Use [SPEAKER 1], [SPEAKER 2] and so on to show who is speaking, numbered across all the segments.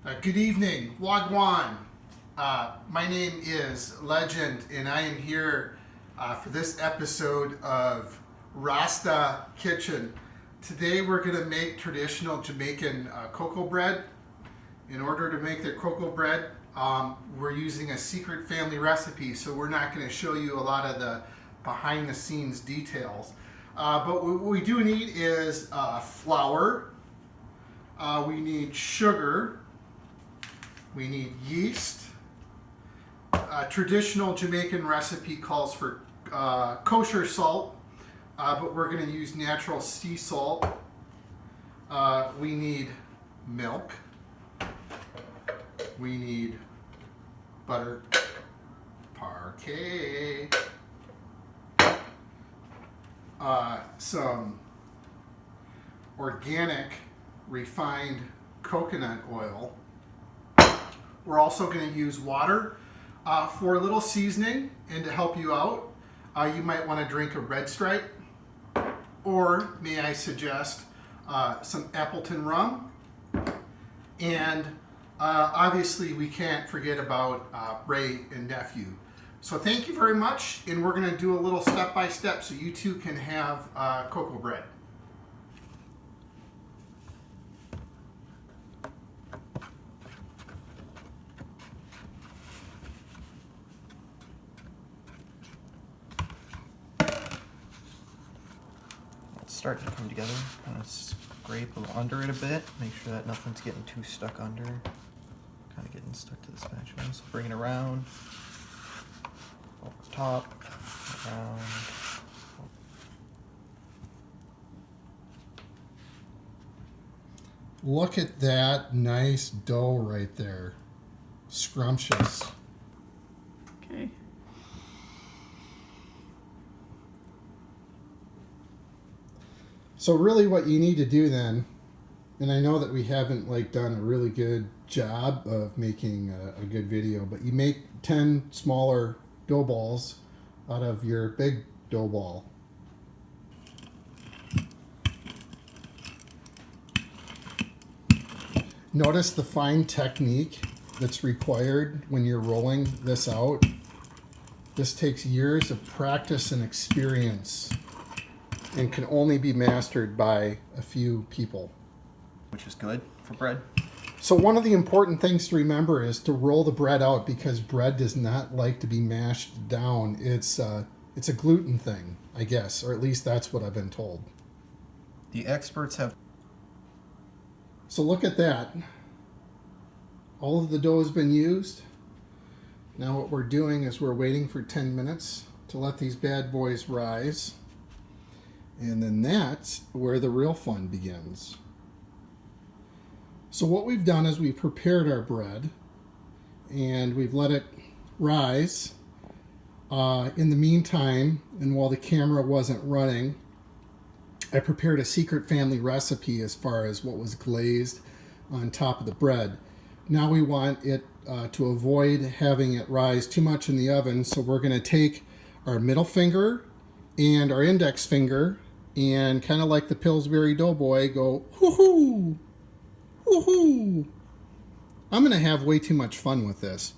[SPEAKER 1] Good evening, Wagwan. My name is Legend, and I am here for this episode of Rasta Kitchen. Today we're going to make traditional Jamaican cocoa bread. In order to make the cocoa bread, we're using a secret family recipe, so we're not going to show you a lot of the behind the scenes details. But what we do need is flour, we need sugar, we need yeast. A traditional Jamaican recipe calls for kosher salt, but we're going to use natural sea salt. We need milk. We need butter, parquet, some organic refined coconut oil. We're also going to use water for a little seasoning, and to help you out, you might want to drink a Red Stripe, or may I suggest some Appleton rum, and obviously we can't forget about Ray and Nephew. So thank you very much, and we're going to do a little step-by-step so you too can have cocoa bread.
[SPEAKER 2] Starting to come together. Kind of scrape under it a bit. Make sure that nothing's getting too stuck under. Kind of getting stuck to the spatula. So bring it around. Over the top. Around.
[SPEAKER 1] Look at that nice dough right there. Scrumptious.
[SPEAKER 3] Okay.
[SPEAKER 1] So really what you need to do then, and I know that we haven't done a really good job of making a good video, but you make 10 smaller dough balls out of your big dough ball. Notice the fine technique that's required when you're rolling this out. This takes years of practice and experience, and can only be mastered by a few people.
[SPEAKER 2] Which is good for bread.
[SPEAKER 1] So one of the important things to remember is to roll the bread out, because bread does not like to be mashed down. It's a gluten thing, I guess, or at least that's what I've been told.
[SPEAKER 2] The experts have...
[SPEAKER 1] So look at that. All of the dough has been used. Now what we're doing is we're waiting for 10 minutes to let these bad boys rise. And then that's where the real fun begins. So what we've done is we've prepared our bread and we've let it rise. In the meantime, and while the camera wasn't running, I prepared a secret family recipe as far as what was glazed on top of the bread. Now we want it to avoid having it rise too much in the oven, so we're going to take our middle finger and our index finger, and kind of like the Pillsbury Doughboy, go, hoo-hoo, hoo-hoo. I'm going to have way too much fun with this.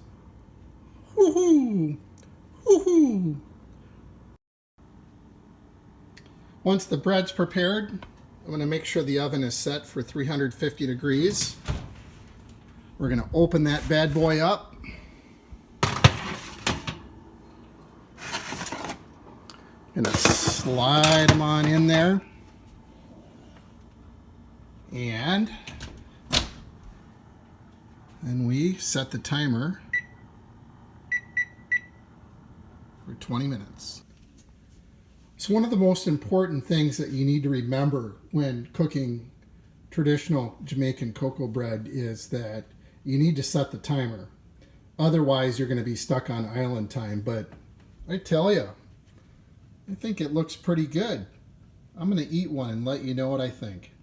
[SPEAKER 1] Hoo-hoo, hoo-hoo. Once the bread's prepared, I'm going to make sure the oven is set for 350 degrees. We're going to open that bad boy up. Gonna slide them on in there, and then we set the timer for 20 minutes. So one of the most important things that you need to remember when cooking traditional Jamaican cocoa bread is that you need to set the timer. Otherwise, you're going to be stuck on island time. But I tell you, I think it looks pretty good. I'm going to eat one and let you know what I think.